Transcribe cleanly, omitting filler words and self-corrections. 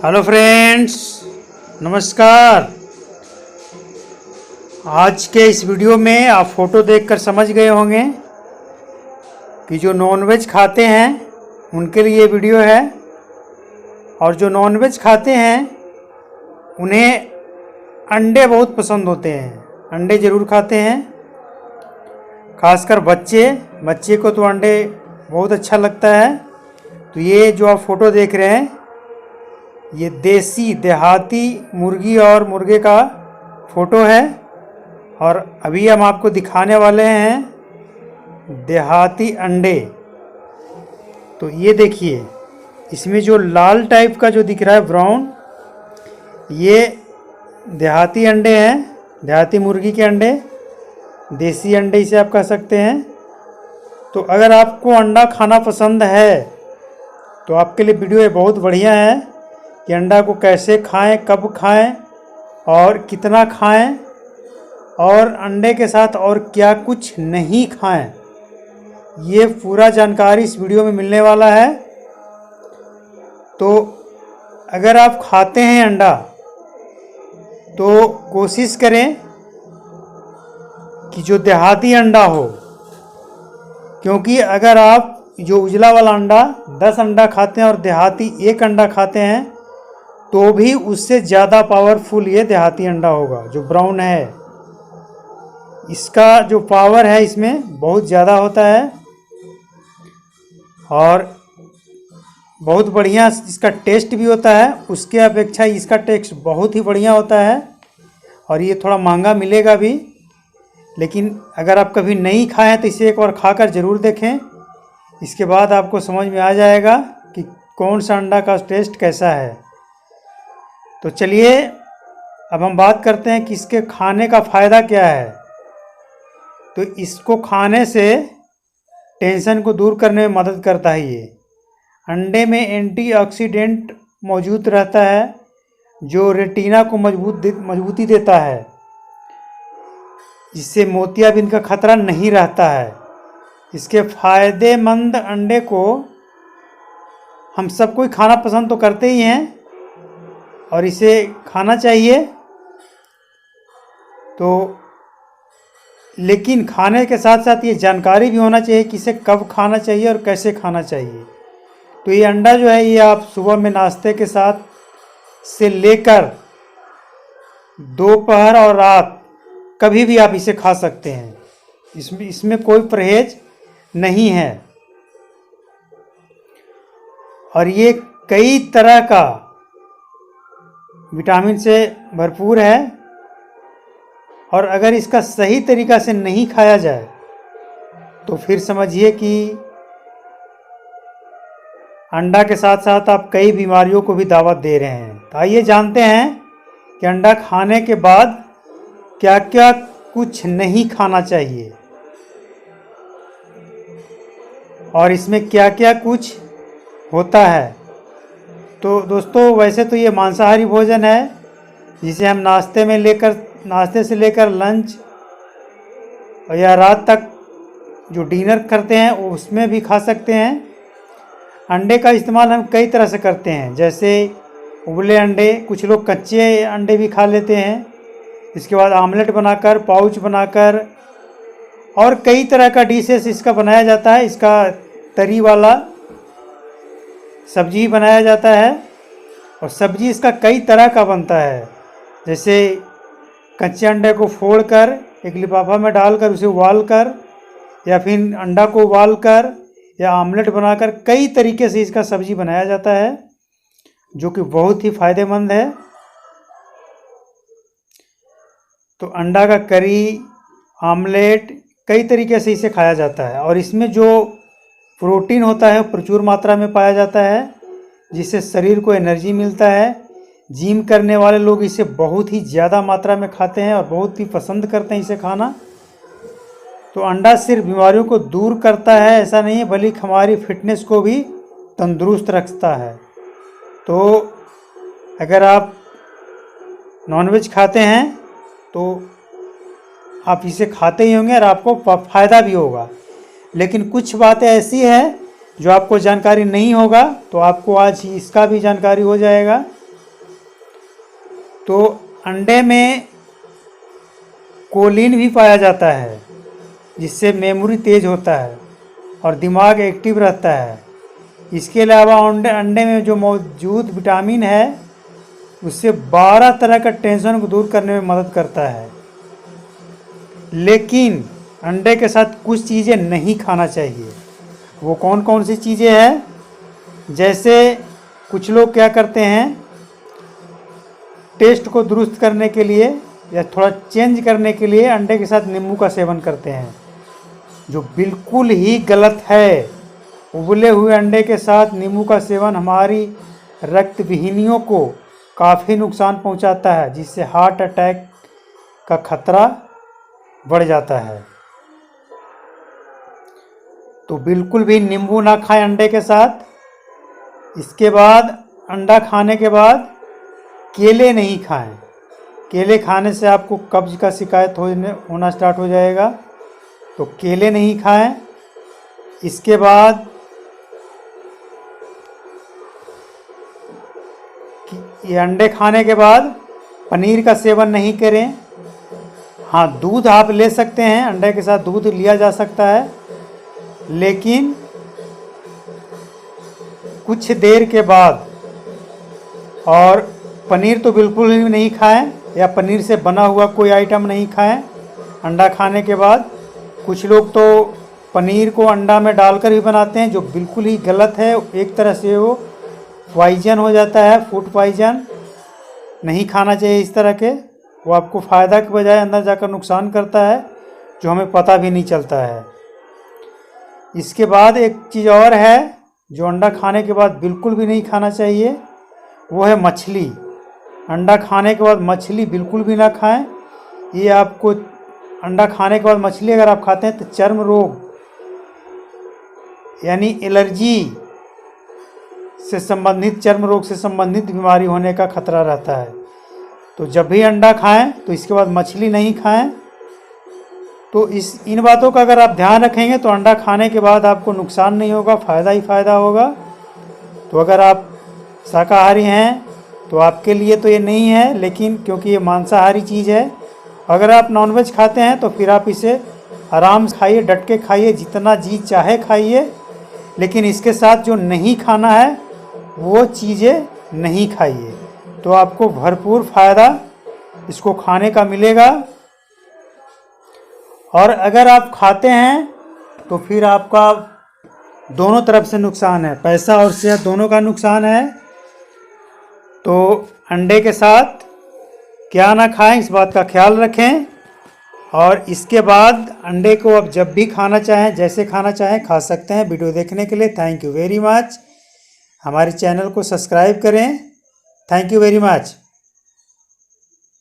Hello friends, नमस्कार। आज के इस वीडियो में आप फोटो देखकर समझ गए होंगे कि जो नॉनवेज खाते हैं उनके लिए ये वीडियो है, और जो नॉनवेज खाते हैं उन्हें अंडे बहुत पसंद होते हैं। अंडे ज़रूर खाते हैं, खासकर बच्चे को तो अंडे बहुत अच्छा लगता है। तो ये जो आप फोटो देख रहे हैं ये देसी देहाती मुर्गी और मुर्गे का फ़ोटो है, और अभी हम आपको दिखाने वाले हैं देहाती अंडे। तो ये देखिए, इसमें जो लाल टाइप का जो दिख रहा है ब्राउन, ये देहाती अंडे हैं, देहाती मुर्गी के अंडे, देसी अंडे इसे आप कह सकते हैं। तो अगर आपको अंडा खाना पसंद है तो आपके लिए वीडियो ये बहुत बढ़िया है कि अंडा को कैसे खाएं, कब खाएं और कितना खाएं, और अंडे के साथ और क्या कुछ नहीं खाएं। ये पूरा जानकारी इस वीडियो में मिलने वाला है। तो अगर आप खाते हैं अंडा तो कोशिश करें कि जो देहाती अंडा हो, क्योंकि अगर आप जो उजला वाला अंडा 10 अंडा खाते हैं और देहाती 1 अंडा खाते हैं तो भी उससे ज़्यादा पावरफुल ये देहाती अंडा होगा। जो ब्राउन है इसका जो पावर है इसमें बहुत ज़्यादा होता है, और बहुत बढ़िया इसका टेस्ट भी होता है। उसके अपेक्षा इसका टेस्ट बहुत ही बढ़िया होता है, और ये थोड़ा महंगा मिलेगा भी। लेकिन अगर आप कभी नहीं खाए हैं तो इसे एक बार खाकर ज़रूर देखें, इसके बाद आपको समझ में आ जाएगा कि कौन सा अंडा का टेस्ट कैसा है। तो चलिए अब हम बात करते हैं कि इसके खाने का फ़ायदा क्या है। तो इसको खाने से टेंशन को दूर करने में मदद करता है। ये अंडे में एंटीऑक्सीडेंट मौजूद रहता है जो रेटिना को मजबूती देता है, जिससे मोतियाबिंद का खतरा नहीं रहता है। इसके फ़ायदेमंद अंडे को हम सब कोई खाना पसंद तो करते ही हैं और इसे खाना चाहिए। तो लेकिन खाने के साथ साथ ये जानकारी भी होना चाहिए कि इसे कब खाना चाहिए और कैसे खाना चाहिए। तो ये अंडा जो है ये आप सुबह में नाश्ते के साथ से लेकर दोपहर और रात कभी भी आप इसे खा सकते हैं। इसमें कोई परहेज नहीं है, और ये कई तरह का विटामिन से भरपूर है। और अगर इसका सही तरीक़ा से नहीं खाया जाए तो फिर समझिए कि अंडा के साथ साथ आप कई बीमारियों को भी दावत दे रहे हैं। तो आइए जानते हैं कि अंडा खाने के बाद क्या क्या कुछ नहीं खाना चाहिए और इसमें क्या क्या कुछ होता है। तो दोस्तों, वैसे तो ये मांसाहारी भोजन है जिसे हम नाश्ते से लेकर लंच या रात तक जो डिनर करते हैं उसमें भी खा सकते हैं। अंडे का इस्तेमाल हम कई तरह से करते हैं, जैसे उबले अंडे, कुछ लोग कच्चे अंडे भी खा लेते हैं। इसके बाद आमलेट बनाकर, पाउच बनाकर, और कई तरह का डिशेस इसका बनाया जाता है। इसका तरी वाला सब्जी बनाया जाता है, और सब्जी इसका कई तरह का बनता है। जैसे कच्चे अंडे को फोड़कर एक लिफाफा में डालकर उसे उबालकर, या फिर अंडा को उबालकर, या आमलेट बनाकर, कई तरीके से इसका सब्जी बनाया जाता है जो कि बहुत ही फ़ायदेमंद है। तो अंडा का करी, आमलेट, कई तरीके से इसे खाया जाता है, और इसमें जो प्रोटीन होता है प्रचुर मात्रा में पाया जाता है, जिससे शरीर को एनर्जी मिलता है। जिम करने वाले लोग इसे बहुत ही ज़्यादा मात्रा में खाते हैं और बहुत ही पसंद करते हैं इसे खाना। तो अंडा सिर्फ बीमारियों को दूर करता है ऐसा नहीं है, बल्कि हमारी फिटनेस को भी तंदुरुस्त रखता है। तो अगर आप नॉनवेज खाते हैं तो आप इसे खाते ही होंगे और आपको फ़ायदा भी होगा। लेकिन कुछ बातें ऐसी हैं जो आपको जानकारी नहीं होगा, तो आपको आज इसका भी जानकारी हो जाएगा तो अंडे में कोलिन भी पाया जाता है, जिससे मेमोरी तेज होता है और दिमाग एक्टिव रहता है। इसके अलावा अंडे में जो मौजूद विटामिन है उससे 12 तरह का टेंशन को दूर करने में मदद करता है। लेकिन अंडे के साथ कुछ चीज़ें नहीं खाना चाहिए। वो कौन कौन सी चीज़ें हैं? जैसे कुछ लोग क्या करते हैं, टेस्ट को दुरुस्त करने के लिए या थोड़ा चेंज करने के लिए अंडे के साथ नींबू का सेवन करते हैं, जो बिल्कुल ही गलत है। उबले हुए अंडे के साथ नींबू का सेवन हमारी रक्त वाहिनियों को काफ़ी नुकसान पहुंचाता है, जिससे हार्ट अटैक का खतरा बढ़ जाता है। तो बिल्कुल भी नींबू ना खाएं अंडे के साथ। इसके बाद अंडा खाने के बाद केले नहीं खाएं। केले खाने से आपको कब्ज का शिकायत होना स्टार्ट हो जाएगा, तो केले नहीं खाएं। इसके बाद ये अंडे खाने के बाद पनीर का सेवन नहीं करें। हाँ, दूध आप ले सकते हैं, अंडे के साथ दूध लिया जा सकता है, लेकिन कुछ देर के बाद। और पनीर तो बिल्कुल भी नहीं खाएं, या पनीर से बना हुआ कोई आइटम नहीं खाएं अंडा खाने के बाद। कुछ लोग तो पनीर को अंडा में डालकर भी बनाते हैं, जो बिल्कुल ही गलत है। एक तरह से वो पॉइजन हो जाता है, फूड पॉइजन। नहीं खाना चाहिए इस तरह के, वो आपको फ़ायदा के बजाय अंदर जाकर नुकसान करता है, जो हमें पता भी नहीं चलता है। इसके बाद एक चीज़ और है जो अंडा खाने के बाद बिल्कुल भी नहीं खाना चाहिए, वो है मछली। अंडा खाने के बाद मछली बिल्कुल भी ना खाएं। ये आपको अंडा खाने के बाद मछली अगर आप खाते हैं तो चर्म रोग यानी एलर्जी से संबंधित, चर्म रोग से संबंधित बीमारी होने का खतरा रहता है। तो जब भी अंडा खाएं तो इसके बाद मछली नहीं खाएं। तो इन बातों का अगर आप ध्यान रखेंगे तो अंडा खाने के बाद आपको नुकसान नहीं होगा, फ़ायदा ही फ़ायदा होगा। तो अगर आप शाकाहारी हैं तो आपके लिए तो ये नहीं है, लेकिन क्योंकि ये मांसाहारी चीज़ है। अगर आप नॉनवेज खाते हैं तो फिर आप इसे आराम से खाइए, डट के खाइए, जितना जी चाहे खाइए, लेकिन इसके साथ जो नहीं खाना है वो चीज़ें नहीं खाइए। तो आपको भरपूर फ़ायदा इसको खाने का मिलेगा। और अगर आप खाते हैं तो फिर आपका दोनों तरफ से नुकसान है, पैसा और सेहत दोनों का नुकसान है। तो अंडे के साथ क्या ना खाएं, इस बात का ख्याल रखें। और इसके बाद अंडे को आप जब भी खाना चाहें, जैसे खाना चाहें खा सकते हैं। वीडियो देखने के लिए थैंक यू वेरी मच। हमारे चैनल को सब्सक्राइब करें। Thank you very much.